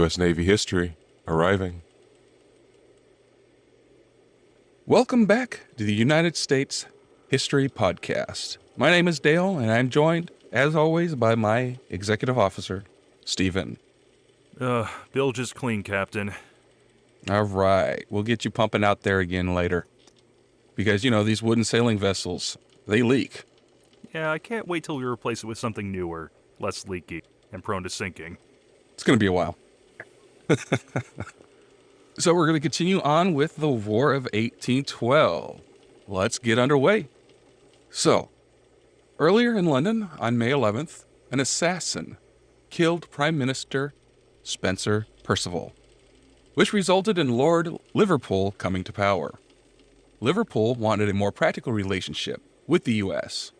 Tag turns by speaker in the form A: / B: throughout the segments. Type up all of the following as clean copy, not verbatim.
A: U.S. Navy history arriving.
B: Welcome back to the United States History Podcast. My name is Dale, and I'm joined, as always, by my executive officer, Stephen.
C: Bilge is clean, Captain.
B: All right, we'll get you pumping out there again later. Because, these wooden sailing vessels, they leak.
C: Yeah, I can't wait till we replace it with something newer, less leaky, and prone to sinking.
B: It's going to be a while. So we're going to continue on with the War of 1812. Let's get underway. So, earlier in London, on May 11th, an assassin killed Prime Minister Spencer Perceval, which resulted in Lord Liverpool coming to power. Liverpool wanted a more practical relationship with the U.S.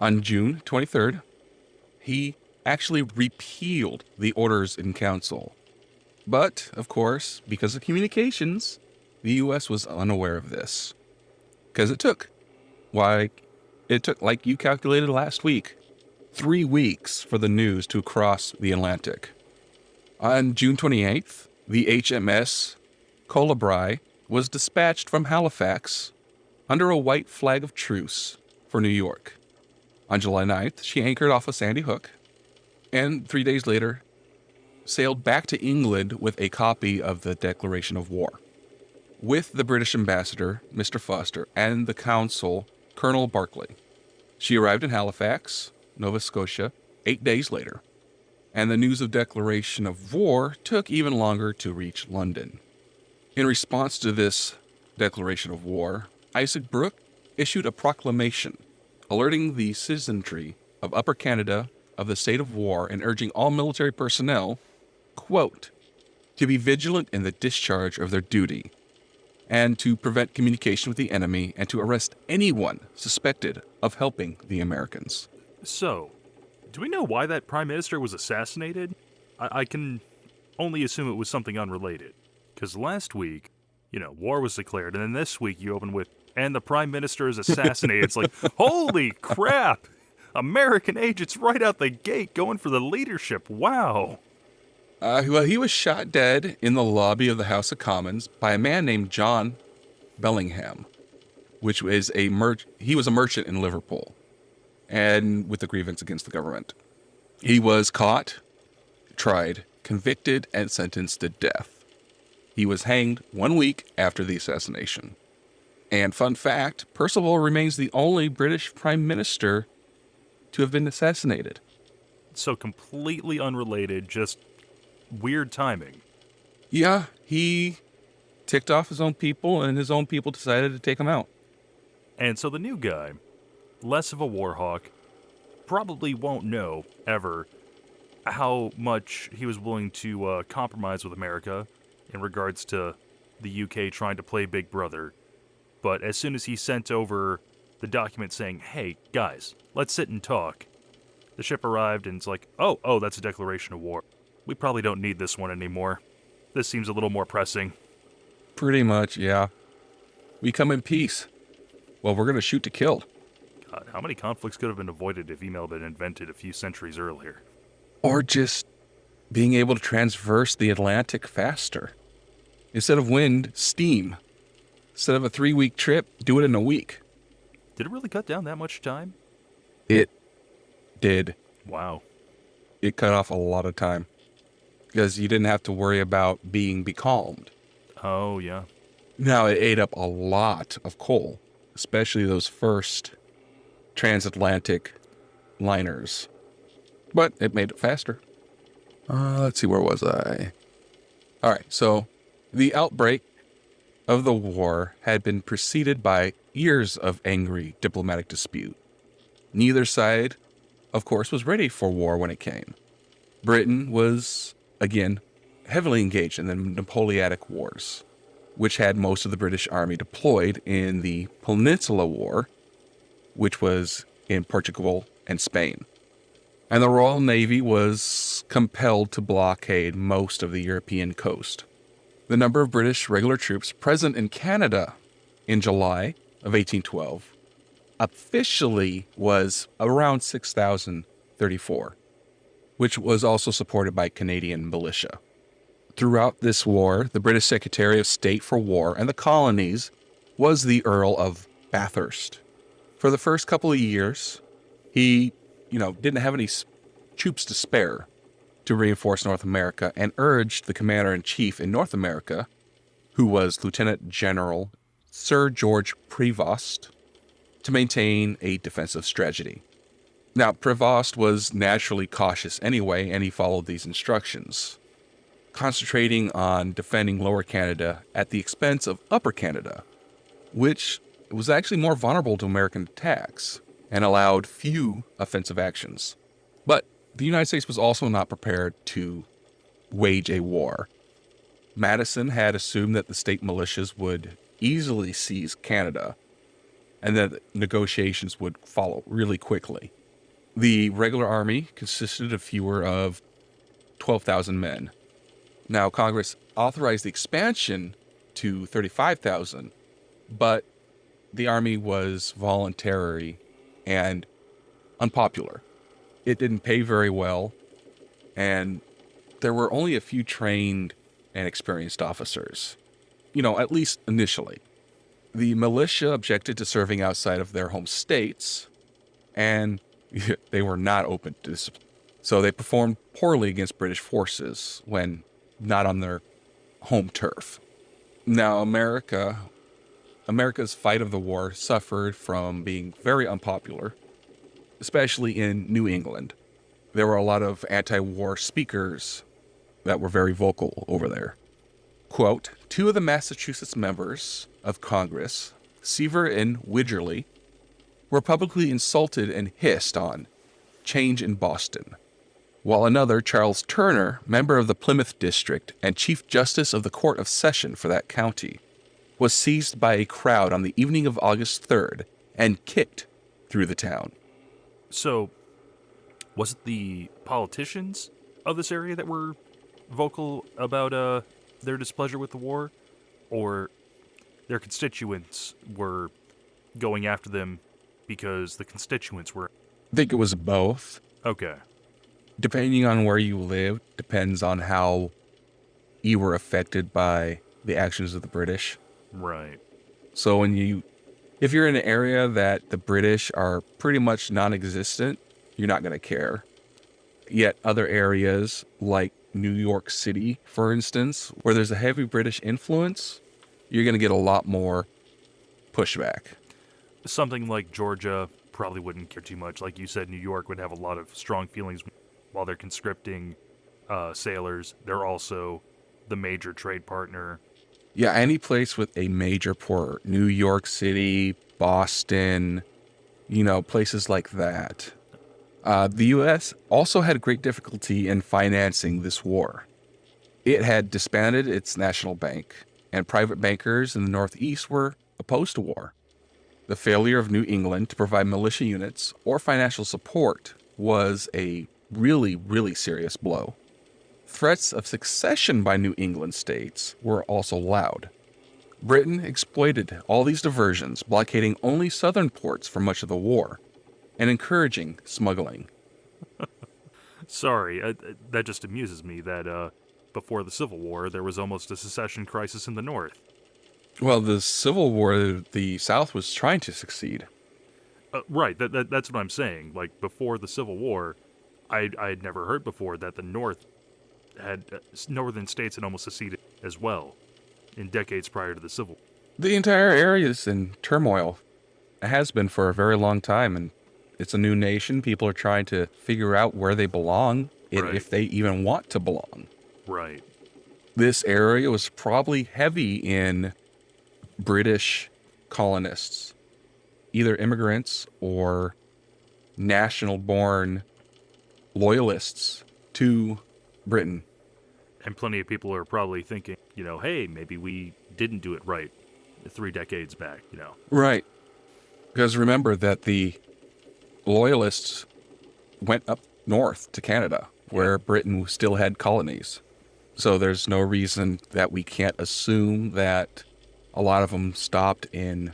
B: On June 23rd, he actually repealed the Orders in Council. But, of course, because of communications, the U.S. was unaware of this. Because it took, like you calculated last week, 3 weeks for the news to cross the Atlantic. On June 28th, the HMS Colibri was dispatched from Halifax under a white flag of truce for New York. On July 9th, she anchored off of Sandy Hook, and 3 days later, sailed back to England with a copy of the Declaration of War, with the British ambassador, Mr. Foster, and the consul, Colonel Barclay. She arrived in Halifax, Nova Scotia, 8 days later, and the news of declaration of war took even longer to reach London. In response to this declaration of war, Isaac Brooke issued a proclamation alerting the citizenry of Upper Canada of the state of war and urging all military personnel, quote, to be vigilant in the discharge of their duty and to prevent communication with the enemy and to arrest anyone suspected of helping the Americans.
C: So, do we know why that Prime Minister was assassinated? I can only assume it was something unrelated. Because last week, war was declared, and then this week you open with, and the Prime Minister is assassinated. It's like, holy crap! American agents right out the gate going for the leadership. Wow.
B: Well, he was shot dead in the lobby of the House of Commons by a man named John Bellingham, which was he was a merchant in Liverpool, and with a grievance against the government. He was caught, tried, convicted, and sentenced to death. He was hanged 1 week after the assassination. And fun fact, Perceval remains the only British Prime Minister to have been assassinated.
C: So completely unrelated, just weird timing.
B: Yeah, he ticked off his own people, and his own people decided to take him out.
C: And so the new guy, less of a war hawk, probably won't know, ever, how much he was willing to compromise with America in regards to the UK trying to play Big Brother. But as soon as he sent over the document saying, hey, guys, let's sit and talk, the ship arrived and it's like, oh, that's a declaration of war. We probably don't need this one anymore. This seems a little more pressing.
B: Pretty much, yeah. We come in peace. Well, we're going to shoot to kill.
C: God, how many conflicts could have been avoided if email had been invented a few centuries earlier?
B: Or just being able to traverse the Atlantic faster. Instead of wind, steam. Instead of a 3-week trip, do it in a week.
C: Did it really cut down that much time?
B: It did.
C: Wow.
B: It cut off a lot of time. Because you didn't have to worry about being becalmed.
C: Oh, yeah.
B: Now, it ate up a lot of coal, especially those first transatlantic liners. But it made it faster. Let's see, where was I? All right, so the outbreak of the war had been preceded by years of angry diplomatic dispute. Neither side, of course, was ready for war when it came. Britain was, again, heavily engaged in the Napoleonic Wars, which had most of the British army deployed in the Peninsula War, which was in Portugal and Spain. And the Royal Navy was compelled to blockade most of the European coast. The number of British regular troops present in Canada in July of 1812 officially was around 6,034, which was also supported by Canadian militia. Throughout this war, the British Secretary of State for War and the Colonies was the Earl of Bathurst. For the first couple of years, he, didn't have any troops to spare to reinforce North America and urged the commander-in-chief in North America, who was Lieutenant General Sir George Prevost, to maintain a defensive strategy. Now, Prevost was naturally cautious anyway, and he followed these instructions, concentrating on defending Lower Canada at the expense of Upper Canada, which was actually more vulnerable to American attacks and allowed few offensive actions. But the United States was also not prepared to wage a war. Madison had assumed that the state militias would easily seize Canada and that negotiations would follow really quickly. The regular army consisted of fewer of 12,000 men. Now, Congress authorized the expansion to 35,000, but the army was voluntary and unpopular. It didn't pay very well, and there were only a few trained and experienced officers, at least initially. The militia objected to serving outside of their home states, and they were not open to discipline. So they performed poorly against British forces when not on their home turf. Now, America's fight of the war suffered from being very unpopular, especially in New England. There were a lot of anti-war speakers that were very vocal over there. Quote, 2 of the Massachusetts members of Congress, Seaver and Widgerly, were publicly insulted and hissed on change in Boston, while another, Charles Turner, member of the Plymouth District and Chief Justice of the Court of Session for that county, was seized by a crowd on the evening of August 3rd and kicked through the town.
C: So, was it the politicians of this area that were vocal about their displeasure with the war, or their constituents were going after them because the constituents were?
B: I think it was both.
C: Okay.
B: Depending on where you live, depends on how you were affected by the actions of the British.
C: Right.
B: So if you're in an area that the British are pretty much non-existent, you're not going to care. Yet other areas like New York City, for instance, where there's a heavy British influence, you're going to get a lot more pushback.
C: Something like Georgia probably wouldn't care too much. Like you said, New York would have a lot of strong feelings while they're conscripting sailors. They're also the major trade partner.
B: Yeah, any place with a major port, New York City, Boston, places like that. The U.S. also had great difficulty in financing this war. It had disbanded its national bank, and private bankers in the Northeast were opposed to war. The failure of New England to provide militia units or financial support was a really, really serious blow. Threats of secession by New England states were also loud. Britain exploited all these diversions, blockading only southern ports for much of the war, and encouraging smuggling.
C: Sorry, that just amuses me that before the Civil War, there was almost a secession crisis in the North.
B: Well, the Civil War, the South was trying to succeed.
C: Right, that's what I'm saying. Like, before the Civil War, I had never heard before that the North had northern states had almost seceded as well in decades prior to the Civil War.
B: The entire area is in turmoil. It has been for a very long time, and it's a new nation. People are trying to figure out where they belong, and if they even want to belong.
C: Right.
B: This area was probably heavy in British colonists, either immigrants or national-born loyalists to Britain.
C: And plenty of people are probably thinking, hey, maybe we didn't do it right 3 decades back,
B: Right. Because remember that the loyalists went up north to Canada, where Britain still had colonies. So there's no reason that we can't assume that a lot of them stopped in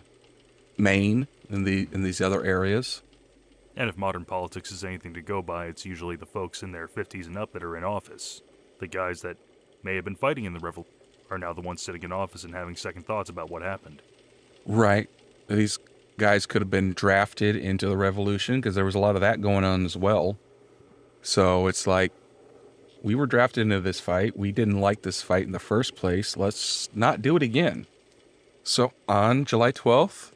B: Maine and in these other areas.
C: And if modern politics is anything to go by, it's usually the folks in their 50s and up that are in office. The guys that may have been fighting in the revolution are now the ones sitting in office and having second thoughts about what happened.
B: Right. These guys could have been drafted into the revolution because there was a lot of that going on as well. So it's like, we were drafted into this fight. We didn't like this fight in the first place. Let's not do it again. So on July 12th,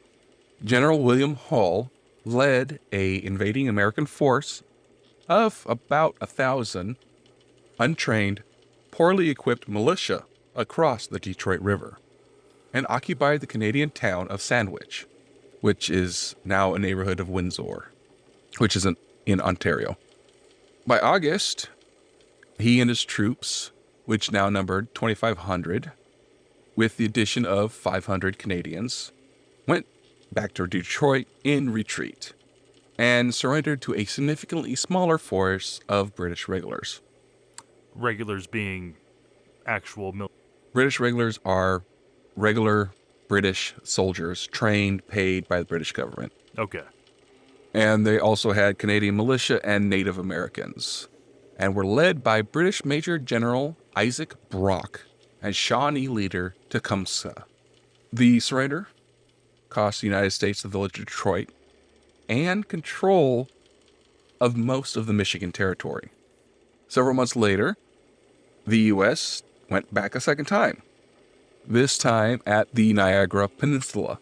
B: General William Hull led a invading American force of about 1,000 untrained, poorly equipped militia across the Detroit River and occupied the Canadian town of Sandwich, which is now a neighborhood of Windsor, which is in Ontario. By August, he and his troops, which now numbered 2,500, with the addition of 500 Canadians, went back to Detroit in retreat and surrendered to a significantly smaller force of British regulars.
C: Regulars being actual
B: British regulars are regular British soldiers trained, paid by the British government.
C: Okay.
B: And they also had Canadian militia and Native Americans, and were led by British Major General Isaac Brock and Shawnee leader Tecumseh. The surrender cost the United States the village of Detroit and control of most of the Michigan territory. Several months later, the U.S. went back a second time, this time at the Niagara Peninsula.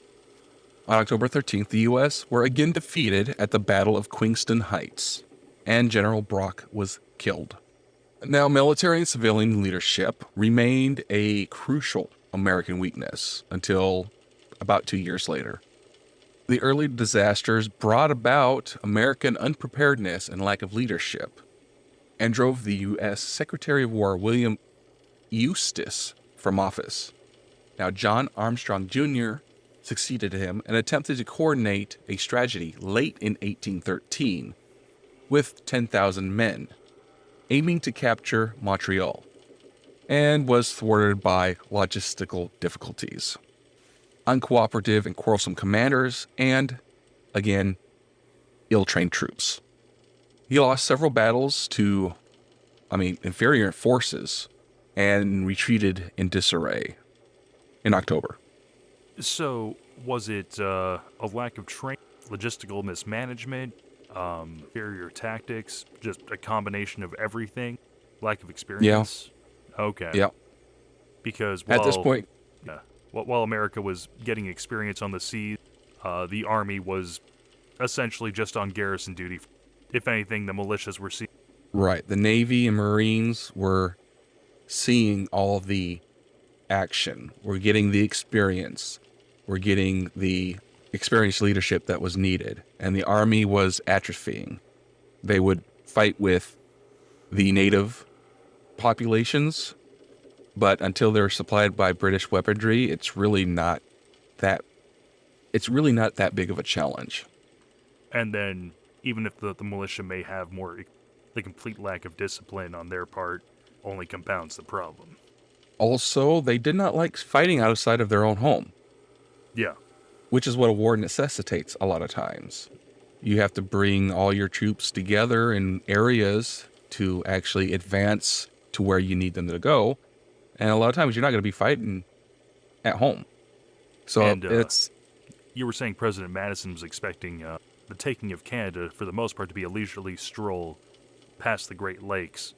B: On October 13th, the U.S. were again defeated at the Battle of Queenston Heights, and General Brock was killed. Now, military and civilian leadership remained a crucial American weakness until about 2 years later. The early disasters brought about American unpreparedness and lack of leadership, and drove the U.S. Secretary of War William Eustis from office. Now, John Armstrong Jr. succeeded him and attempted to coordinate a strategy late in 1813 with 10,000 men, aiming to capture Montreal, and was thwarted by logistical difficulties, uncooperative and quarrelsome commanders, and, again, ill-trained troops. He lost several battles to, inferior forces, and retreated in disarray in October.
C: So, was it a lack of training, logistical mismanagement, inferior tactics, just a combination of everything, lack of experience? Yeah. Okay.
B: Yeah.
C: Because
B: at this point,
C: while America was getting experience on the seas, the Army was essentially just on garrison duty. If anything, the militias were seeing.
B: Right. The Navy and Marines were seeing all the action. We're getting the experience. We're getting the experienced leadership that was needed. And the Army was atrophying. They would fight with the native populations, but until they're supplied by British weaponry, it's really not that big of a challenge.
C: And then, even if the militia may have the complete lack of discipline on their part only compounds the problem.
B: Also, they did not like fighting outside of their own home.
C: Yeah.
B: Which is what a war necessitates a lot of times. You have to bring all your troops together in areas to actually advance to where you need them to go. And a lot of times you're not going to be fighting at home. So it's...
C: You were saying President Madison was expecting the taking of Canada, for the most part, to be a leisurely stroll past the Great Lakes.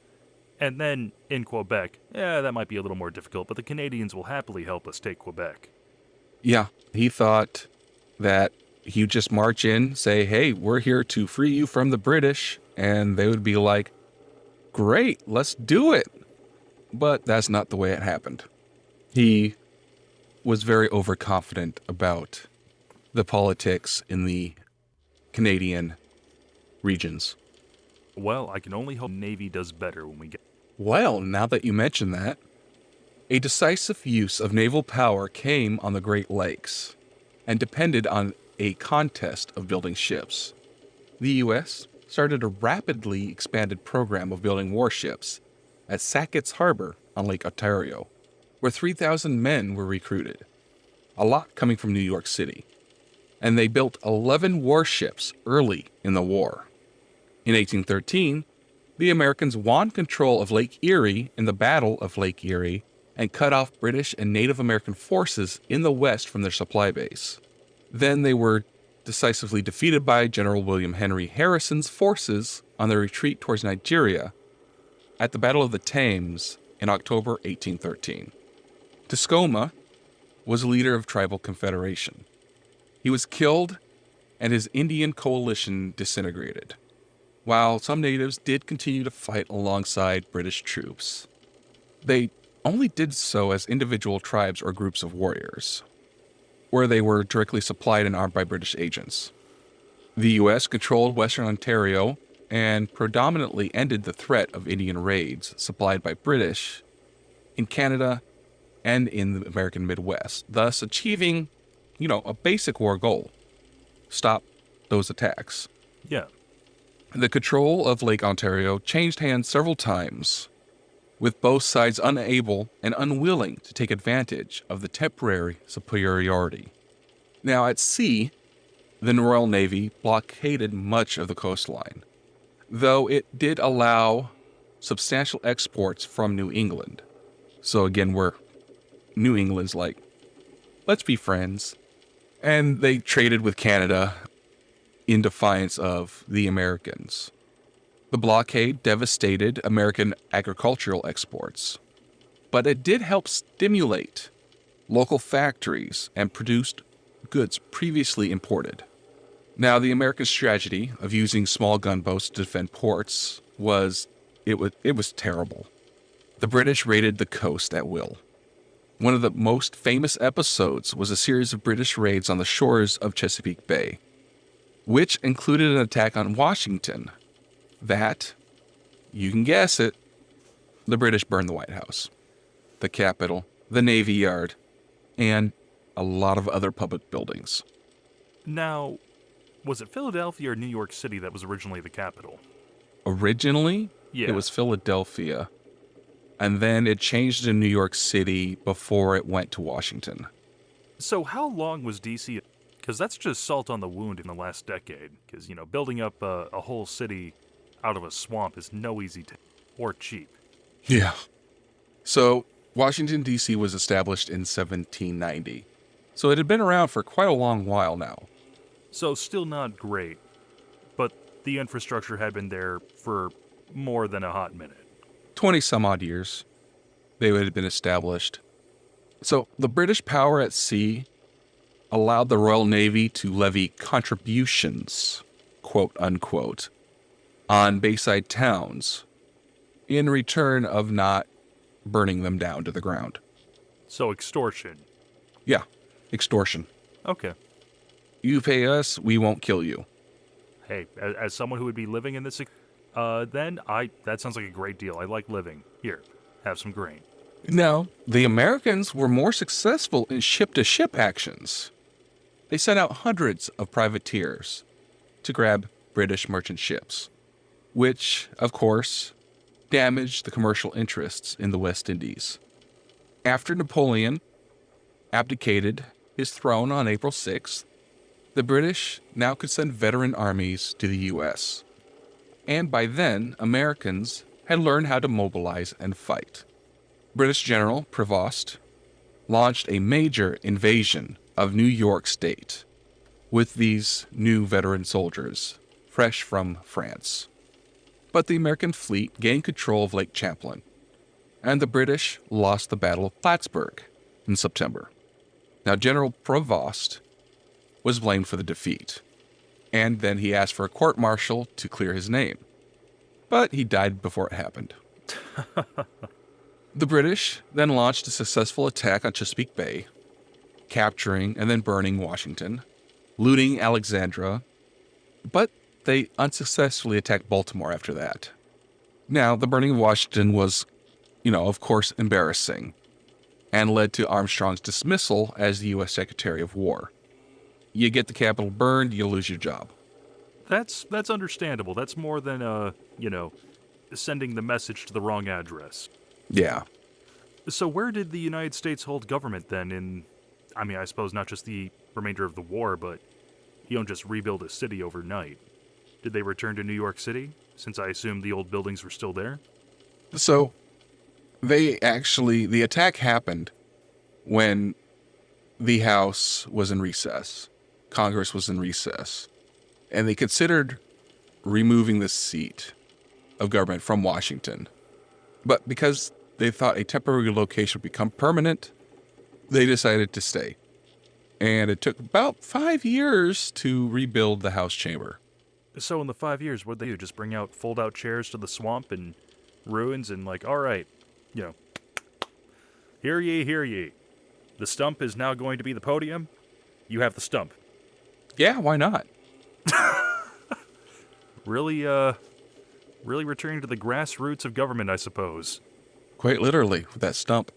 C: And then, in Quebec, that might be a little more difficult, but the Canadians will happily help us take Quebec.
B: Yeah, he thought that he would just march in, say, hey, we're here to free you from the British, and they would be like, great, let's do it. But that's not the way it happened. He was very overconfident about the politics in the Canadian regions.
C: Well, I can only hope the Navy does better when we get...
B: Well, now that you mention that, a decisive use of naval power came on the Great Lakes and depended on a contest of building ships. The U.S. started a rapidly expanded program of building warships at Sackett's Harbor on Lake Ontario, where 3,000 men were recruited, a lot coming from New York City. And they built 11 warships early in the war. In 1813, the Americans won control of Lake Erie in the Battle of Lake Erie and cut off British and Native American forces in the west from their supply base. Then they were decisively defeated by General William Henry Harrison's forces on their retreat towards Nigeria at the Battle of the Thames in October 1813. Tecumseh was a leader of tribal confederation. He was killed and his Indian coalition disintegrated, while some natives did continue to fight alongside British troops. They only did so as individual tribes or groups of warriors, where they were directly supplied and armed by British agents. The U.S. controlled Western Ontario and predominantly ended the threat of Indian raids supplied by British in Canada and in the American Midwest, thus achieving, a basic war goal: stop those attacks.
C: Yeah.
B: The control of Lake Ontario changed hands several times, with both sides unable and unwilling to take advantage of the temporary superiority. Now, at sea, the Royal Navy blockaded much of the coastline, though it did allow substantial exports from New England. So again, New England's like, let's be friends. And they traded with Canada in defiance of the Americans. The blockade devastated American agricultural exports, but it did help stimulate local factories and produced goods previously imported. Now, the American strategy of using small gunboats to defend ports was terrible. The British raided the coast at will. One of the most famous episodes was a series of British raids on the shores of Chesapeake Bay, which included an attack on Washington that, you can guess it, the British burned the White House, the Capitol, the Navy Yard, and a lot of other public buildings.
C: Now, was it Philadelphia or New York City that was originally the capital?
B: Originally,
C: Yeah.
B: it was Philadelphia, and then it changed to New York City before it went to Washington.
C: So how long was D.C.? Because that's just salt on the wound in the last decade. Because, building up a whole city out of a swamp is no easy or cheap.
B: Yeah. So, Washington, D.C. was established in 1790. So it had been around for quite a long while now.
C: So still not great, but the infrastructure had been there for more than a hot minute.
B: 20 some odd years, they would have been established. So the British power at sea allowed the Royal Navy to levy contributions, quote unquote, on Bayside towns in return of not burning them down to the ground.
C: So extortion.
B: Yeah, extortion.
C: Okay.
B: You pay us, we won't kill you.
C: Hey, as someone who would be living in this, that sounds like a great deal. I like living. Here, have some grain.
B: Now, the Americans were more successful in ship-to-ship actions. They sent out hundreds of privateers to grab British merchant ships, which, of course, damaged the commercial interests in the West Indies. After Napoleon abdicated his throne on April 6th, the British now could send veteran armies to the U.S. And by then, Americans had learned how to mobilize and fight. British General Prevost launched a major invasion of New York State with these new veteran soldiers, fresh from France. But the American fleet gained control of Lake Champlain, and the British lost the Battle of Plattsburgh in September. Now, General Prevost was blamed for the defeat, and then he asked for a court-martial to clear his name. But he died before it happened. The British then launched a successful attack on Chesapeake Bay, capturing and then burning Washington, looting Alexandria, but they unsuccessfully attacked Baltimore after that. Now, the burning of Washington was, of course, embarrassing, and led to Armstrong's dismissal as the U.S. Secretary of War. You get the Capitol burned, you lose your job.
C: That's understandable. That's more than, sending the message to the wrong address.
B: Yeah.
C: So where did the United States hold government then I suppose not just the remainder of the war, but you don't just rebuild a city overnight. Did they return to New York City? since I assume the old buildings were still there.
B: So the attack happened when the House was in recess, Congress was in recess, and they considered removing the seat of government from Washington. But because they thought a temporary location would become permanent, they decided to stay. And it took about 5 years to rebuild the House chamber.
C: So in the 5 years, what'd they do? Just bring out fold-out chairs to the swamp and ruins and like, all right, hear ye, hear ye. The stump is now going to be the podium. You have the stump.
B: Yeah, why not?
C: Really returning to the grassroots of government, I suppose.
B: Quite literally, with that stump.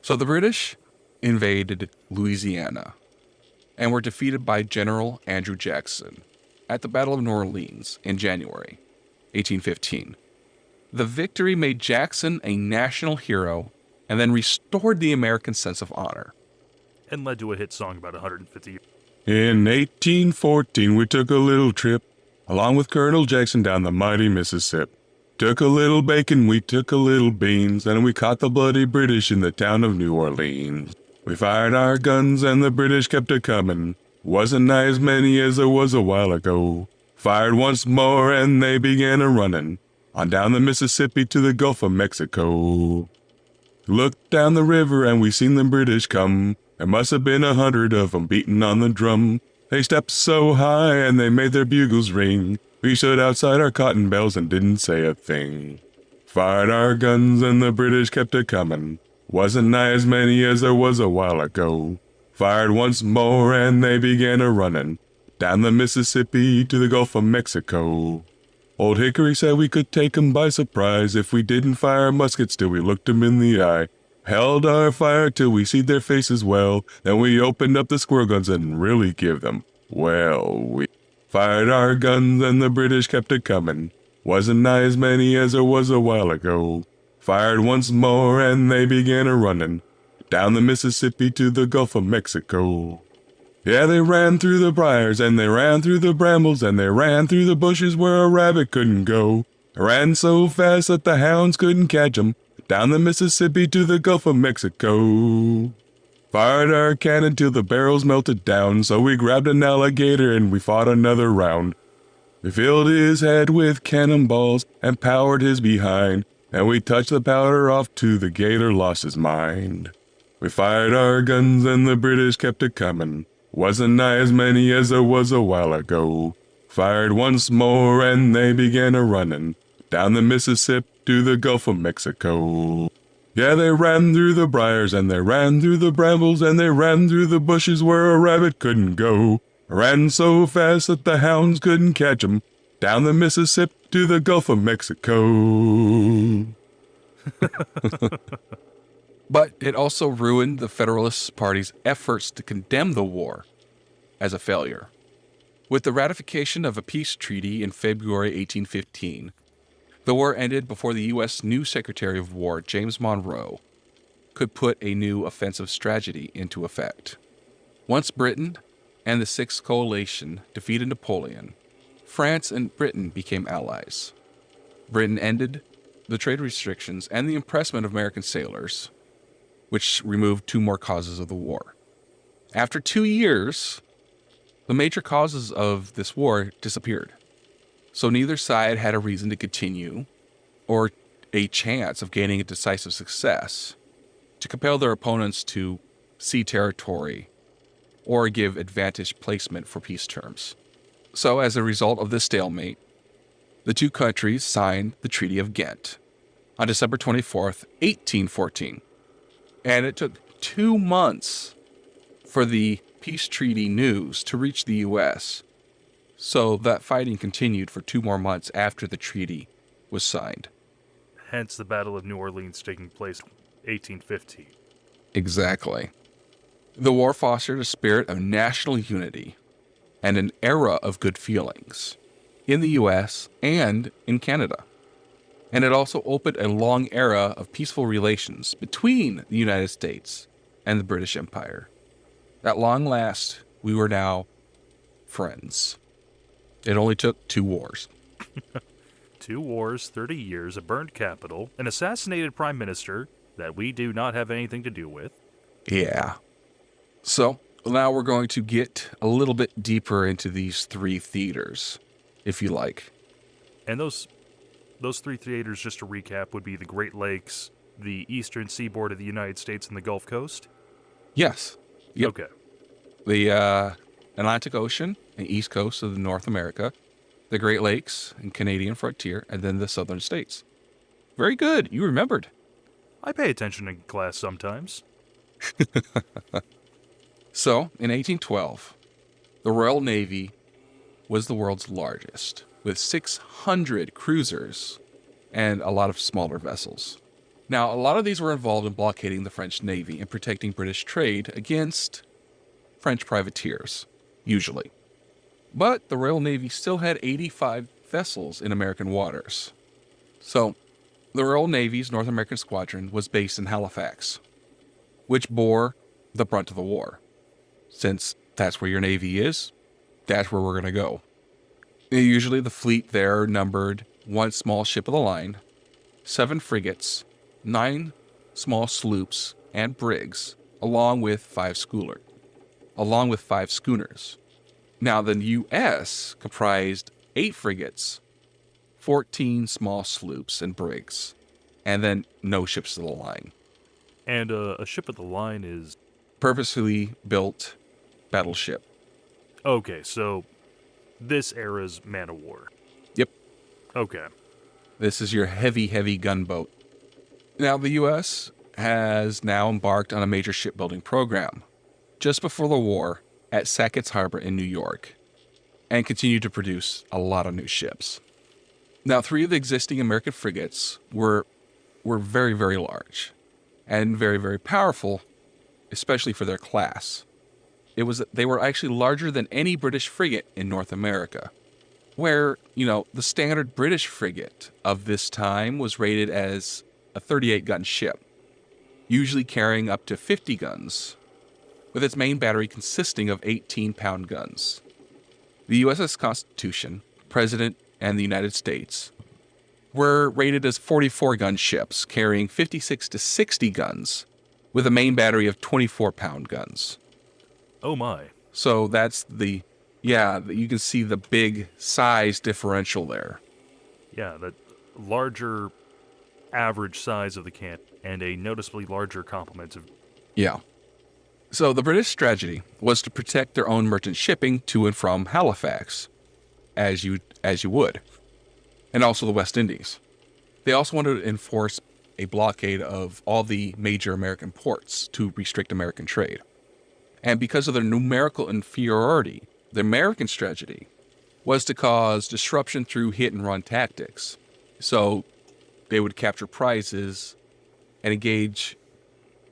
B: So the British invaded Louisiana and were defeated by General Andrew Jackson at the Battle of New Orleans in January 1815. The victory made Jackson a national hero and then restored the American sense of honor.
C: And led to a hit song about 150 years.
A: In 1814, we took a little trip, along with Colonel Jackson down the mighty Mississippi. Took a little bacon, we took a little beans, and we caught the bloody British in the town of New Orleans. We fired our guns and the British kept a-comin'. Wasn't nigh as many as there was a while ago. Fired once more and they began a-runnin' on down the Mississippi to the Gulf of Mexico. Looked down the river and we seen the British come. There must have been 100 of 'em beatin' on the drum. They stepped so high and they made their bugles ring. We stood outside our cotton bales and didn't say a thing. Fired our guns and the British kept a-comin'. Wasn't nigh as many as there was a while ago. Fired once more and they began a-runnin' down the Mississippi to the Gulf of Mexico. Old Hickory said we could take 'em by surprise if we didn't fire muskets till we looked 'em in the eye. Held our fire till we seed their faces well, then we opened up the squirrel guns and really give them, well, we fired our guns and the British kept a-comin'. Wasn't nigh as many as there was a while ago. Fired once more and they began a-runnin' down the Mississippi to the Gulf of Mexico. Yeah, they ran through the briars and they ran through the brambles and they ran through the bushes where a rabbit couldn't go. Ran so fast that the hounds couldn't catch 'em down the Mississippi to the Gulf of Mexico. Fired our cannon till the barrels melted down, so we grabbed an alligator and we fought another round. We filled his head with cannonballs and powered his behind, and we touched the powder off till the gator lost his mind. We fired our guns and the British kept a-comin'. Wasn't nigh as many as there was a while ago. Fired once more and they began a-runnin' down the Mississippi to the Gulf of Mexico. Yeah, they ran through the briars and they ran through the brambles and they ran through the bushes where a rabbit couldn't go. Ran so fast that the hounds couldn't catch 'em down the Mississippi to the Gulf of Mexico.
B: But it also ruined the Federalist Party's efforts to condemn the war as a failure. With the ratification of a peace treaty in February 1815, the war ended before the U.S. new Secretary of War, James Monroe, could put a new offensive strategy into effect. Once Britain and the Sixth Coalition defeated Napoleon, France and Britain became allies. Britain ended the trade restrictions and the impressment of American sailors, which removed 2 more causes of the war. After 2 years, the major causes of this war disappeared. So neither side had a reason to continue or a chance of gaining a decisive success to compel their opponents to cede territory or give advantage placement for peace terms. So as a result of this stalemate, the 2 countries signed the Treaty of Ghent on December 24th, 1814. And it took 2 months for the peace treaty news to reach the U.S., so that fighting continued for 2 more months after the treaty was signed.
C: Hence the Battle of New Orleans taking place in 1815.
B: Exactly. The war fostered a spirit of national unity and an era of good feelings in the U.S. and in Canada. And it also opened a long era of peaceful relations between the United States and the British Empire. At long last, we were now friends. It only took 2 wars.
C: 2 wars, 30 years, a burned capital, an assassinated prime minister that we do not have anything to do with.
B: Yeah. So now we're going to get a little bit deeper into these 3 theaters, if you like.
C: And those 3 theaters, just to recap, would be the Great Lakes, the eastern seaboard of the United States, and the Gulf Coast?
B: Yes. Yep.
C: Okay.
B: The Atlantic Ocean and east coast of North America, the Great Lakes and Canadian frontier, and then the southern states. Very good. You remembered.
C: I pay attention in class sometimes.
B: So, in 1812, the Royal Navy was the world's largest, with 600 cruisers and a lot of smaller vessels. Now, a lot of these were involved in blockading the French Navy and protecting British trade against French privateers, usually. But the Royal Navy still had 85 vessels in American waters. So, the Royal Navy's North American Squadron was based in Halifax, which bore the brunt of the war. Since that's where your Navy is, that's where we're going to go. Usually the fleet there numbered 1 small ship of the line, 7 frigates, 9 small sloops and brigs, along with 5 schooners. Now, the U.S. comprised 8 frigates, 14 small sloops and brigs, and then no ships of the line.
C: And a ship of the line is...
B: Purposefully built battleship.
C: Okay, so this era's man of war.
B: Yep.
C: Okay.
B: This is your heavy gunboat. Now, the U.S. has now embarked on a major shipbuilding program just before the war at Sackett's Harbor in New York, and continued to produce a lot of new ships. Now, 3 of the existing American frigates were very, very large and very, very powerful, especially for their class. They were actually larger than any British frigate in North America, where, the standard British frigate of this time was rated as a 38-gun ship, usually carrying up to 50 guns, with its main battery consisting of 18-pound guns. The U.S.'s Constitution, President, and the United States were rated as 44-gun ships carrying 56 to 60 guns, with a main battery of 24-pound guns.
C: Oh my.
B: So that's you can see the big size differential there.
C: Yeah, that larger average size of the cannon and a noticeably larger complement of...
B: Yeah. So the British strategy was to protect their own merchant shipping to and from Halifax, as you would, and also the West Indies. They also wanted to enforce a blockade of all the major American ports to restrict American trade. And because of their numerical inferiority, the American strategy was to cause disruption through hit-and-run tactics. So they would capture prizes and engage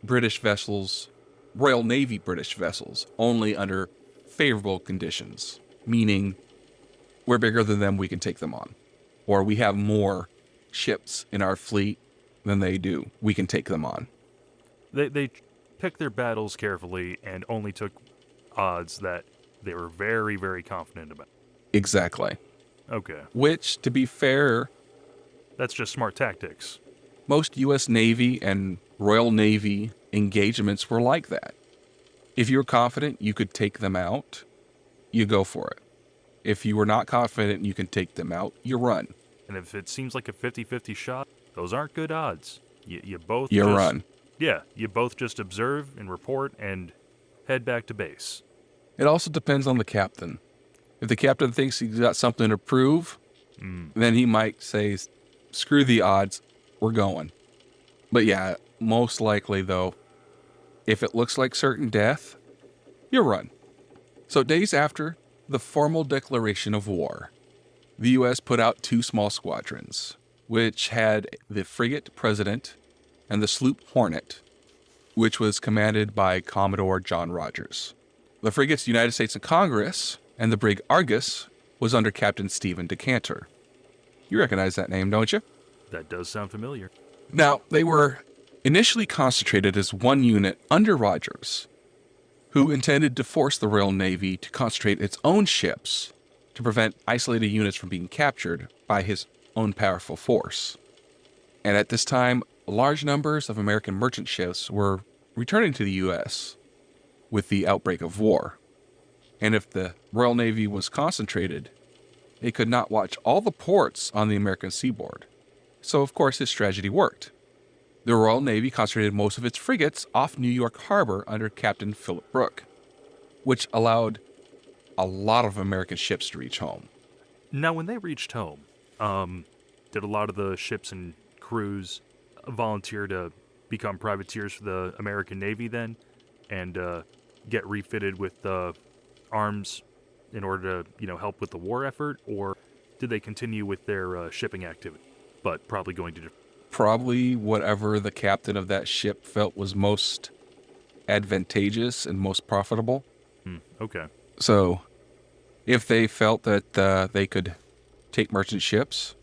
B: British vessels, Royal Navy British vessels, only under favorable conditions, meaning we're bigger than them, we can take them on. Or we have more ships in our fleet than they do, we can take them on.
C: They picked their battles carefully and only took odds that they were very, very confident about.
B: Exactly.
C: Okay.
B: Which, to be fair,
C: That's just smart tactics.
B: most U.S. Navy and Royal Navy engagements were like that. If you were confident you could take them out, you go for it. If you were not confident you can take them out, you run.
C: And if it seems like a 50-50 shot, those aren't good odds. You both
B: You
C: just,
B: run.
C: Yeah, you both just observe and report and head back to base.
B: It also depends on the captain. If the captain thinks he's got something to prove, then he might say, screw the odds, we're going. But yeah, most likely though, if it looks like certain death, you run. So days after the formal declaration of war, the U.S. put out 2 small squadrons, which had the frigate President and the sloop Hornet, which was commanded by Commodore John Rogers. The frigates United States and Congress and the brig Argus was under Captain Stephen Decanter. You recognize that name, don't you?
C: That does sound familiar.
B: Now, they were initially concentrated as one unit under Rogers, who intended to force the Royal Navy to concentrate its own ships to prevent isolated units from being captured by his own powerful force. And at this time, large numbers of American merchant ships were returning to the U.S. with the outbreak of war. And if the Royal Navy was concentrated, it could not watch all the ports on the American seaboard. So, of course, his strategy worked. The Royal Navy concentrated most of its frigates off New York Harbor under Captain Philip Brooke, which allowed a lot of American ships to reach home.
C: Now, when they reached home, did a lot of the ships and crews volunteer to become privateers for the American Navy then, and get refitted with arms in order to, help with the war effort, or did they continue with their shipping activity, but probably going to?
B: Probably whatever the captain of that ship felt was most advantageous and most profitable.
C: Okay.
B: So, if they felt that they could take merchant ships,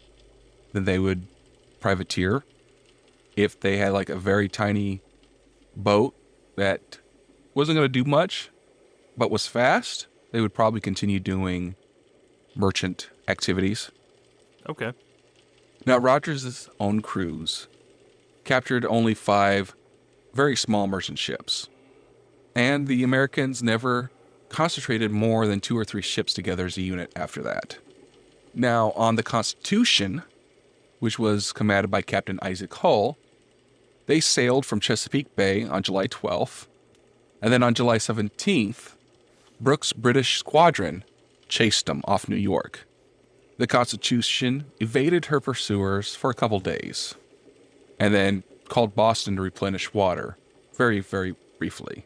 B: then they would privateer. If they had like a very tiny boat that wasn't going to do much, but was fast, they would probably continue doing merchant activities.
C: Okay.
B: Now, Rogers' own crews captured only 5 very small merchant ships, and the Americans never concentrated more than 2 or 3 ships together as a unit after that. Now, on the Constitution, which was commanded by Captain Isaac Hull, they sailed from Chesapeake Bay on July 12th, and then on July 17th, Brooke's British squadron chased them off New York. The Constitution evaded her pursuers for a couple days, and then called Boston to replenish water, very, very briefly.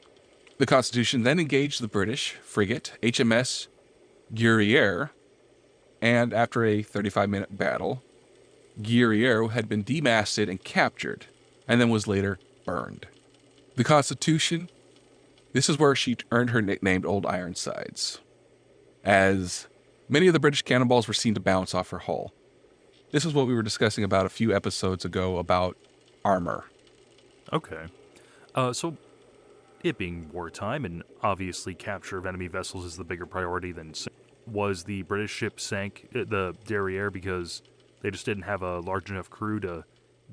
B: The Constitution then engaged the British frigate HMS Guerriere, and after a 35-minute battle, Guerriere had been demasted and captured, and then was later burned. The Constitution, this is where she earned her nickname Old Ironsides, as many of the British cannonballs were seen to bounce off her hull. This is what we were discussing about a few episodes ago about armor.
C: Okay. So, it being wartime, and obviously capture of enemy vessels is the bigger priority than was the British ship sank, the Derriere, because they just didn't have a large enough crew to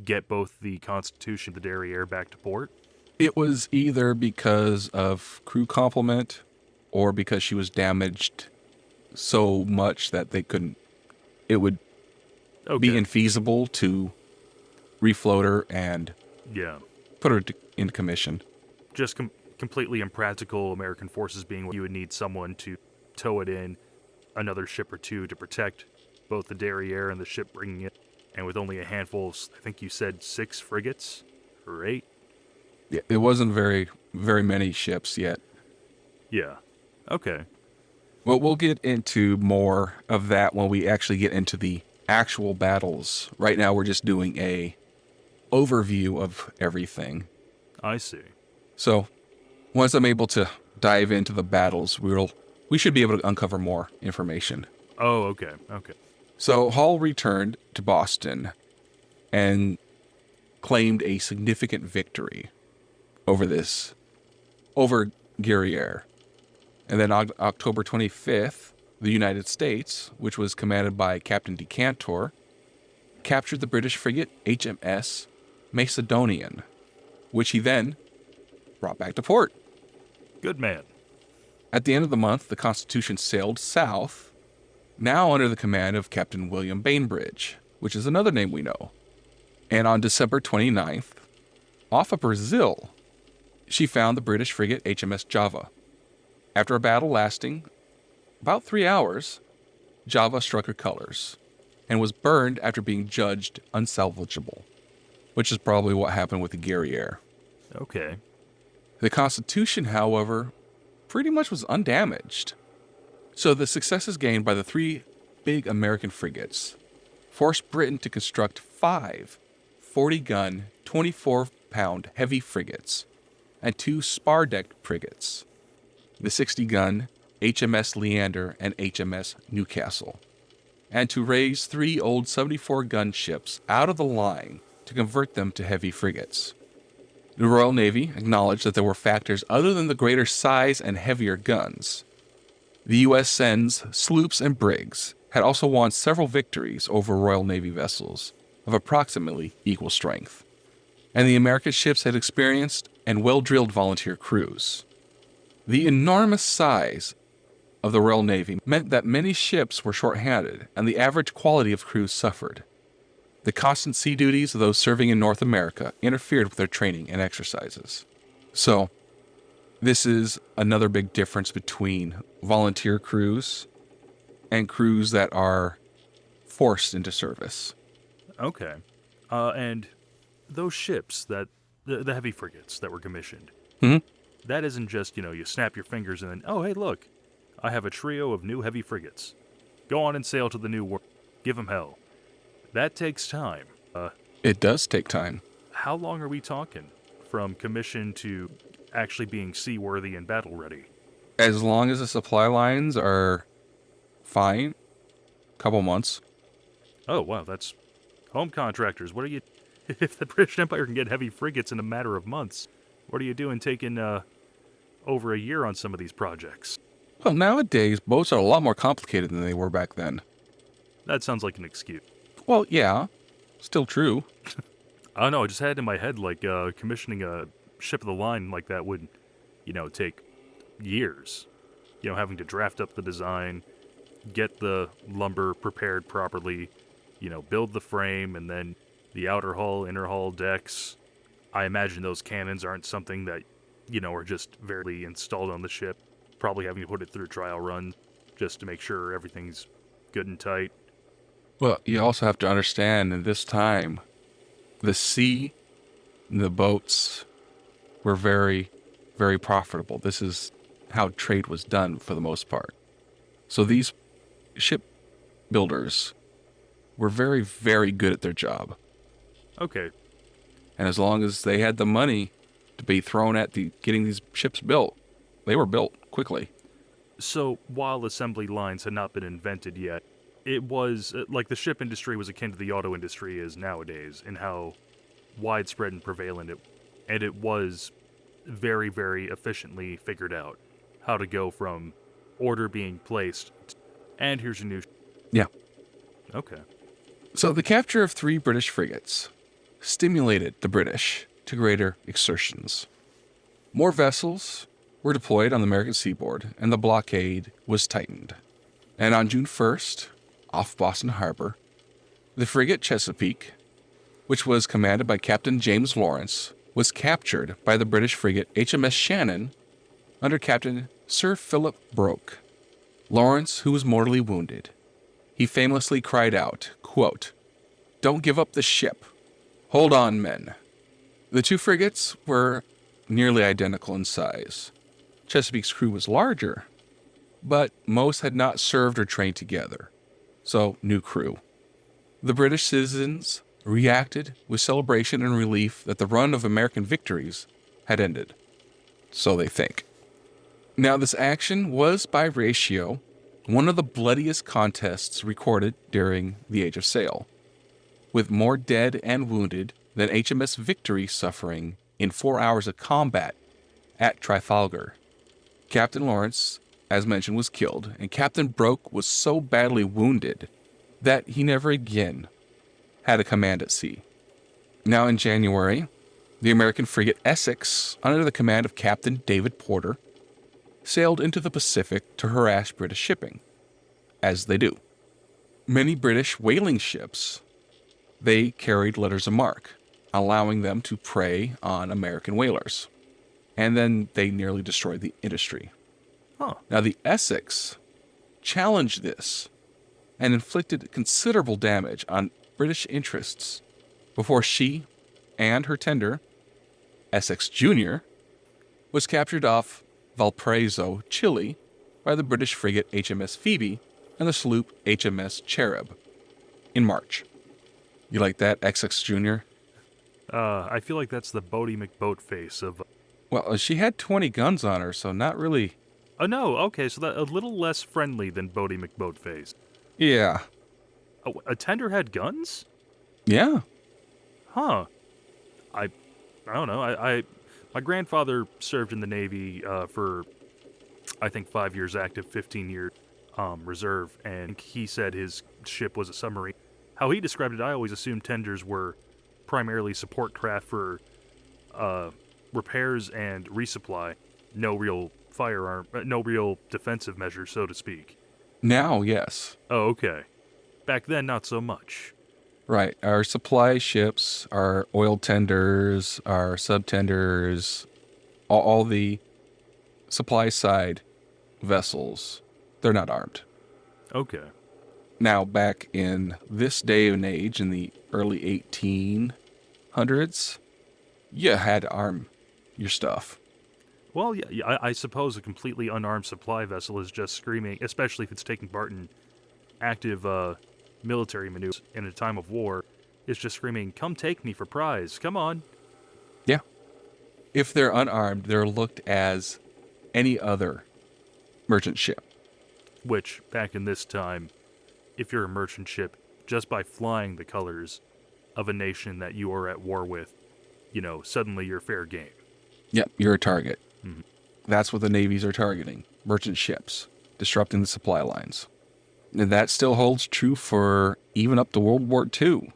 C: get both the Constitution and the Derriere back to port?
B: It was either because of crew complement or because she was damaged so much that they couldn't, it would be infeasible to refloat her and put her in commission.
C: Just completely impractical, American forces being you would need someone to tow it in, another ship or two to protect both the Derriere and the ship bringing it, and with only a handful of, I think you said 6 frigates or 8?
B: Yeah, it wasn't very many ships yet.
C: Yeah. Okay.
B: Well, we'll get into more of that when we actually get into the actual battles. Right now, we're just doing a overview of everything.
C: I see.
B: So, once I'm able to dive into the battles, we should be able to uncover more information.
C: Oh, okay.
B: So, Hull returned to Boston and claimed a significant victory over Guerriere. And then on October 25th, the United States, which was commanded by Captain Decantor, captured the British frigate HMS Macedonian, which he then brought back to port.
C: Good man.
B: At the end of the month, the Constitution sailed south, now under the command of Captain William Bainbridge, which is another name we know. And on December 29th, off of Brazil, she found the British frigate HMS Java. After a battle lasting about 3 hours, Java struck her colors and was burned after being judged unsalvageable, which is probably what happened with the Guerriere.
C: Okay.
B: The Constitution, however, pretty much was undamaged. So the successes gained by the 3 big American frigates forced Britain to construct 5 40-gun, 24-pound heavy frigates and 2 spar-decked frigates, the 60-gun HMS Leander and HMS Newcastle, and to raise 3 old 74-gun ships out of the line to convert them to heavy frigates. The Royal Navy acknowledged that there were factors other than the greater size and heavier guns. The U.S. sends sloops and brigs, had also won several victories over Royal Navy vessels of approximately equal strength, and the American ships had experienced and well-drilled volunteer crews. The enormous size of the Royal Navy meant that many ships were short-handed, and the average quality of crews suffered. The constant sea duties of those serving in North America interfered with their training and exercises. So, this is another big difference between volunteer crews and crews that are forced into service.
C: Okay. And those ships the heavy frigates that were commissioned,
B: Mhm.
C: that isn't just, you snap your fingers and then, oh, hey, look, I have a trio of new heavy frigates. Go on and sail to the new world. Give 'em hell. That takes time.
B: It does take time.
C: How long are we talking from commission to actually being seaworthy and battle ready?
B: As long as the supply lines are fine, couple months.
C: Oh, wow, that's home contractors. What are you... If the British Empire can get heavy frigates in a matter of months, what are you doing taking over a year on some of these projects?
B: Well, nowadays, boats are a lot more complicated than they were back then.
C: That sounds like an excuse.
B: Well, yeah, still true.
C: I don't know, I just had it in my head like commissioning a ship of the line like that would, take years. Having to draft up the design, get the lumber prepared properly, build the frame, and then the outer hull, inner hull decks. I imagine those cannons aren't something that, are just very installed on the ship. Probably having to put it through trial runs just to make sure everything's good and tight.
B: Well, you also have to understand in this time, the sea, the boats were very, very profitable. This is how trade was done for the most part. So these ship builders were very, very good at their job.
C: Okay,
B: And as long as they had the money to be thrown at getting these ships built, they were built quickly.
C: so while assembly lines had not been invented yet, it was like the ship industry was akin to the auto industry is nowadays in how widespread and prevalent it was very, very efficiently figured out how to go from order being placed and here's your new...
B: Yeah.
C: Okay.
B: So the capture of 3 British frigates stimulated the British to greater exertions. More vessels were deployed on the American seaboard, and the blockade was tightened. And on June 1st, off Boston Harbor, the frigate Chesapeake, which was commanded by Captain James Lawrence, was captured by the British frigate HMS Shannon under Captain Sir Philip Broke. Lawrence, who was mortally wounded, he famously cried out, quote, "Don't give up the ship. Hold on, men." The 2 frigates were nearly identical in size. Chesapeake's crew was larger, but most had not served or trained together, so new crew. The British citizens reacted with celebration and relief that the run of American victories had ended. So they think. Now, this action was, by ratio, one of the bloodiest contests recorded during the Age of Sail, with more dead and wounded than HMS Victory suffering in 4 hours of combat at Trafalgar. Captain Lawrence, as mentioned, was killed, and Captain Broke was so badly wounded that he never again had a command at sea. Now in January, the American frigate Essex, under the command of Captain David Porter, sailed into the Pacific to harass British shipping, as they do. Many British whaling ships, they carried letters of marque, allowing them to prey on American whalers. And then they nearly destroyed the industry.
C: Huh.
B: Now the Essex challenged this and inflicted considerable damage on British interests before she and her tender, Essex Jr., was captured off Valparaiso, Chile, by the British frigate HMS Phoebe and the sloop HMS Cherub in March. You like that, Essex Jr.?
C: I feel like that's the Bodie McBoatface of...
B: Well, she had 20 guns on her, so not really...
C: Oh, no, okay, so that a little less friendly than Bodie McBoatface.
B: Yeah.
C: Oh, a tender had guns?
B: Yeah.
C: Huh. I don't know. My grandfather served in the Navy for, I think, 5 years active, 15 years reserve, and he said his ship was a submarine. How he described it, I always assumed tenders were primarily support craft for repairs and resupply. No real firearm, no real defensive measure, so to speak.
B: Now, yes.
C: Oh, okay. Back then, not so much.
B: Right. Our supply ships, our oil tenders, our subtenders, all the supply side vessels, they're not armed.
C: Okay.
B: Now, back in this day and age, in the early 1800s, you had to arm your stuff.
C: Well, yeah, I suppose a completely unarmed supply vessel is just screaming, especially if it's taking part in active military maneuvers in a time of war, is just screaming, "Come take me for prize, come on."
B: Yeah. If they're unarmed, they're looked as any other merchant ship.
C: Which, back in this time, if you're a merchant ship, just by flying the colors of a nation that you are at war with, suddenly you're fair game.
B: Yep, you're a target.
C: Mhm.
B: That's what the navies are targeting. Merchant ships, disrupting the supply lines. And that still holds true for even up to World War II.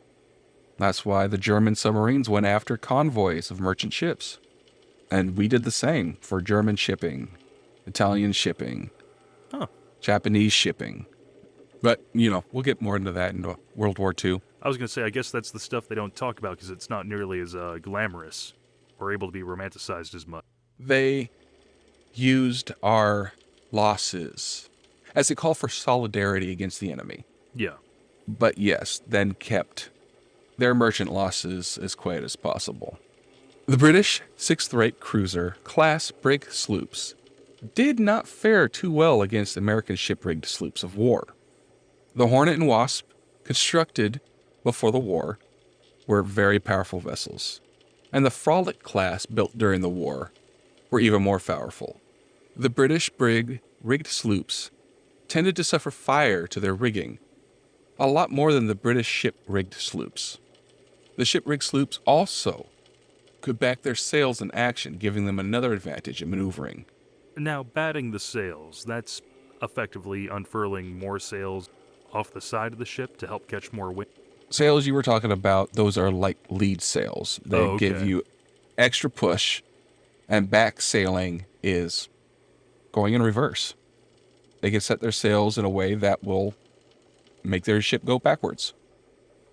B: That's why the German submarines went after convoys of merchant ships. And we did the same for German shipping, Italian shipping,
C: Huh.
B: Japanese shipping. But, we'll get more into that in World War II.
C: I was going to say, I guess that's the stuff they don't talk about because it's not nearly as glamorous or able to be romanticized as much.
B: They used our losses as a call for solidarity against the enemy.
C: Yeah.
B: But yes, then kept their merchant losses as quiet as possible. The British 6th-rate cruiser class brig sloops did not fare too well against American ship-rigged sloops of war. The Hornet and Wasp, constructed before the war, were very powerful vessels, and the Frolic class, built during the war, were even more powerful. The British rigged sloops tended to suffer fire to their rigging, a lot more than the British ship-rigged sloops. The ship-rigged sloops also could back their sails in action, giving them another advantage in maneuvering.
C: Now, batting the sails, that's effectively unfurling more sails off the side of the ship to help catch more wind.
B: Sails you were talking about, those are like lead sails. They give you extra push, and back sailing is going in reverse. They can set their sails in a way that will make their ship go backwards.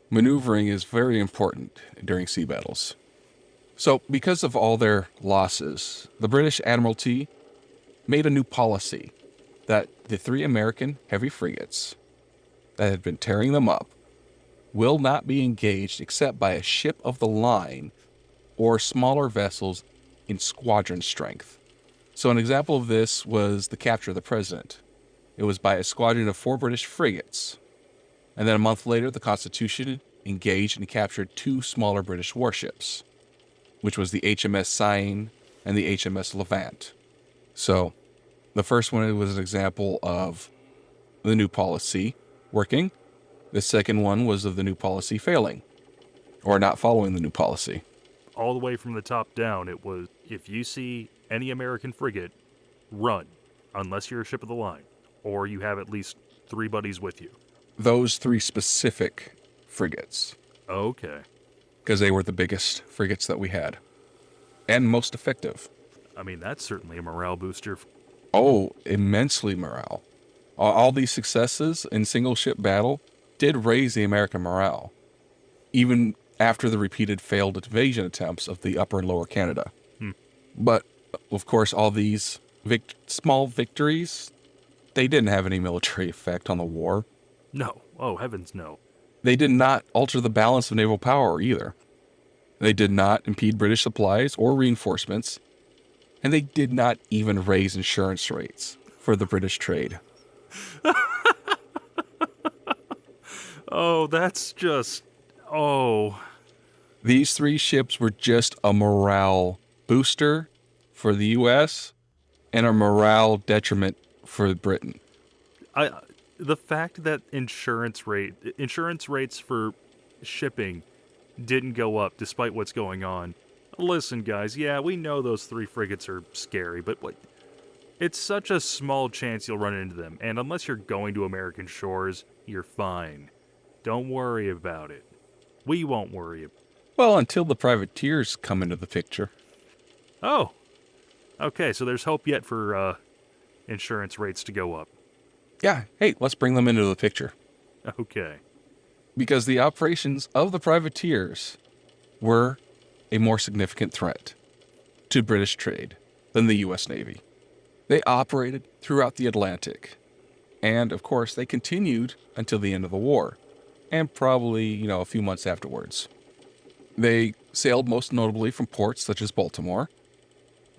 B: Maneuvering is very important during sea battles. So, because of all their losses, the British Admiralty made a new policy that the 3 American heavy frigates that had been tearing them up will not be engaged except by a ship of the line or smaller vessels in squadron strength. So an example of this was the capture of the President. It was by a squadron of 4 British frigates. And then a month later, the Constitution engaged and captured 2 smaller British warships, which was the HMS Cyane and the HMS Levant. So the first one was an example of the new policy working. The second one was of the new policy failing, or not following the new policy.
C: All the way from the top down, it was, if you see any American frigate, run, unless you're a ship of the line, or you have at least 3 buddies with you.
B: Those 3 specific frigates,
C: Okay.
B: because they were the biggest frigates that we had, and most effective.
C: I mean, that's certainly a morale booster.
B: Oh, immensely morale. All these successes in single ship battle did raise the American morale, even after the repeated failed invasion attempts of the Upper and Lower Canada. But, of course, all these small victories, they didn't have any military effect on the war.
C: No. Oh, heavens no.
B: They did not alter the balance of naval power either. They did not impede British supplies or reinforcements, and they did not even raise insurance rates for the British trade.
C: Oh, that's just... Oh.
B: These 3 ships were just a morale booster for the U.S. and a morale detriment for Britain.
C: The fact that insurance rates for shipping didn't go up despite what's going on. Listen, guys, yeah, we know those 3 frigates are scary, but It's such a small chance you'll run into them, and unless you're going to American shores, you're fine. Don't worry about it. We won't worry.
B: Well, until the privateers come into the picture.
C: Oh, okay, so there's hope yet for insurance rates to go up.
B: Yeah, hey, let's bring them into the picture.
C: Okay.
B: Because the operations of the privateers were a more significant threat to British trade than the U.S. Navy. They operated throughout the Atlantic. And, of course, they continued until the end of the war, and probably, a few months afterwards. They sailed most notably from ports such as Baltimore,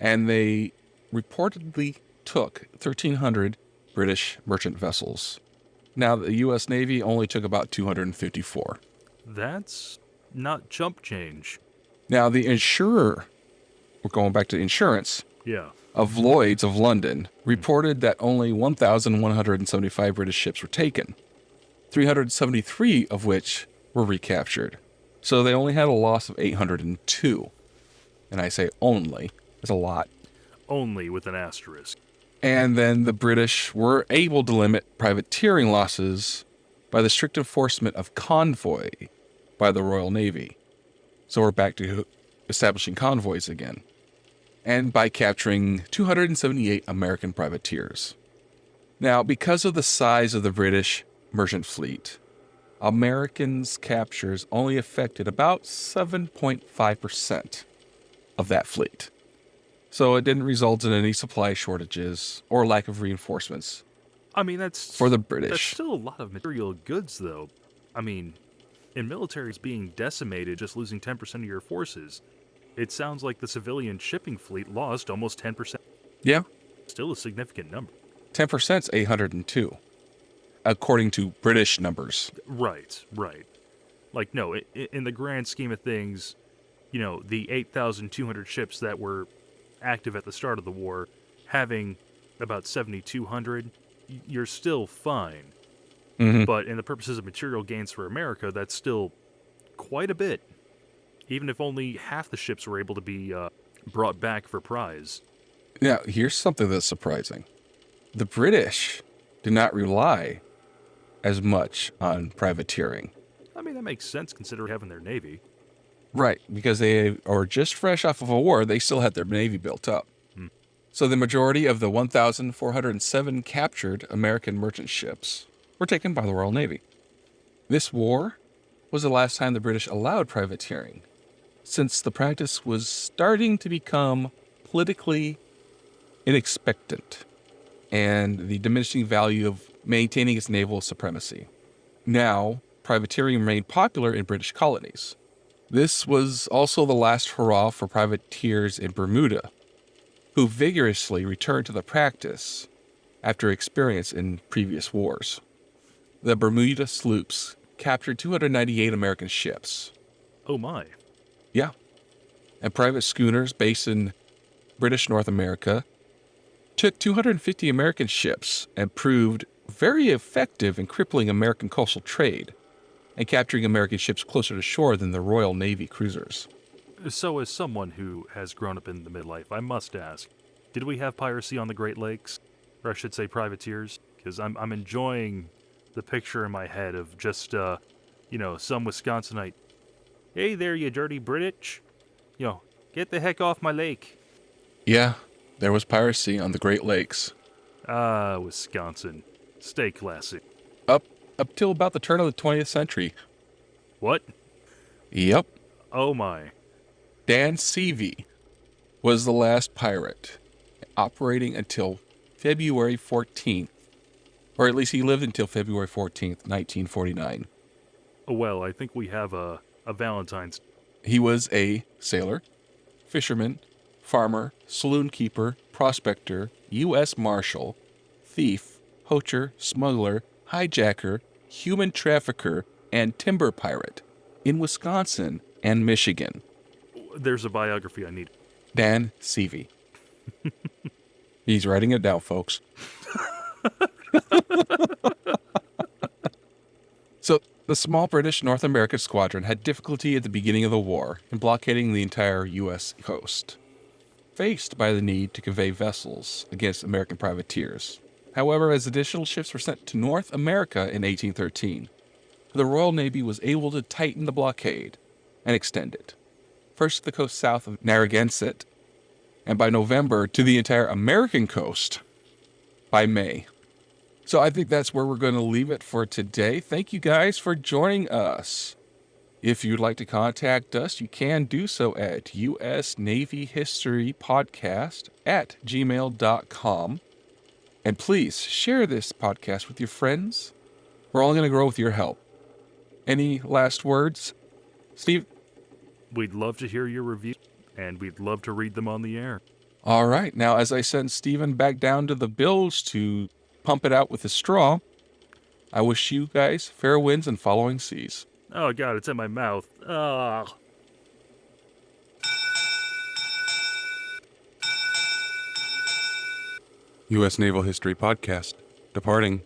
B: and they reportedly took 1,300 British merchant vessels. Now, the U.S. Navy only took about 254.
C: That's not chump change.
B: Now, the insurer, we're going back to insurance,
C: Yeah.
B: of Lloyd's of London reported that only 1,175 British ships were taken, 373 of which were recaptured. So they only had a loss of 802. And I say only, it's a lot.
C: Only with an asterisk.
B: And then the British were able to limit privateering losses by the strict enforcement of convoy by the Royal Navy. So we're back to establishing convoys again. And by capturing 278 American privateers. Now, because of the size of the British merchant fleet, Americans' captures only affected about 7.5% of that fleet. So it didn't result in any supply shortages or lack of reinforcements
C: I mean, that's
B: for the
C: That's
B: British.
C: still a lot of material goods, though. I mean, in militaries being decimated, just losing 10% of your forces, it sounds like the civilian shipping fleet lost almost 10%.
B: Yeah,
C: Still a significant number.
B: 10% is 802, according to British numbers.
C: Right. Like, no, in the grand scheme of things, the 8,200 ships that were active at the start of the war, having about 7,200, you're still fine.
B: Mm-hmm.
C: But in the purposes of material gains for America, that's still quite a bit. Even if only half the ships were able to be brought back for prize.
B: Now, here's something that's surprising. The British did not rely as much on privateering.
C: I mean, that makes sense considering having their navy.
B: Right, because they are just fresh off of a war, they still had their navy built up. So the majority of the 1,407 captured American merchant ships were taken by the Royal Navy. This war was the last time the British allowed privateering, since the practice was starting to become politically inexpectant and the diminishing value of maintaining its naval supremacy. Now, privateering remained popular in British colonies. This was also the last hurrah for privateers in Bermuda, who vigorously returned to the practice after experience in previous wars. The Bermuda sloops captured 298 American ships.
C: Oh my.
B: Yeah. And private schooners based in British North America took 250 American ships and proved very effective in crippling American coastal trade and capturing American ships closer to shore than the Royal Navy cruisers.
C: So, as someone who has grown up in the midlife, I must ask, did we have piracy on the Great Lakes? Or I should say privateers? Because I'm enjoying the picture in my head of just, some Wisconsinite. Hey there, you dirty British. Get the heck off my lake.
B: Yeah, there was piracy on the Great Lakes.
C: Ah, Wisconsin. Stay classy.
B: Up till about the turn of the 20th century.
C: What?
B: Yep.
C: Oh my.
B: Dan Seavey was the last pirate, operating until February 14th. Or at least he lived until February 14th, 1949.
C: Oh, well, I think we have a Valentine's.
B: He was a sailor, fisherman, farmer, saloon keeper, prospector, U.S. Marshal, thief, poacher, smuggler, hijacker, human trafficker, and timber pirate in Wisconsin and Michigan.
C: There's a biography I need.
B: Dan Seavey. He's writing it down, folks. So, the small British North American squadron had difficulty at the beginning of the war in blockading the entire U.S. coast. faced by the need to convey vessels against American privateers. However, as additional ships were sent to North America in 1813, the Royal Navy was able to tighten the blockade and extend it, first to the coast south of Narragansett, and by November to the entire American coast by May. So I think that's where we're going to leave it for today. Thank you guys for joining us. If you'd like to contact us, you can do so at usnavyhistorypodcast@gmail.com. And please share this podcast with your friends. We're all going to grow with your help. Any last words, Steve?
C: We'd love to hear your reviews, and we'd love to read them on the air.
B: All right. Now, as I send Steven back down to the bilge to pump it out with a straw, I wish you guys fair winds and following seas.
C: Oh, God, it's in my mouth. Ugh.
A: U.S. Naval History Podcast, departing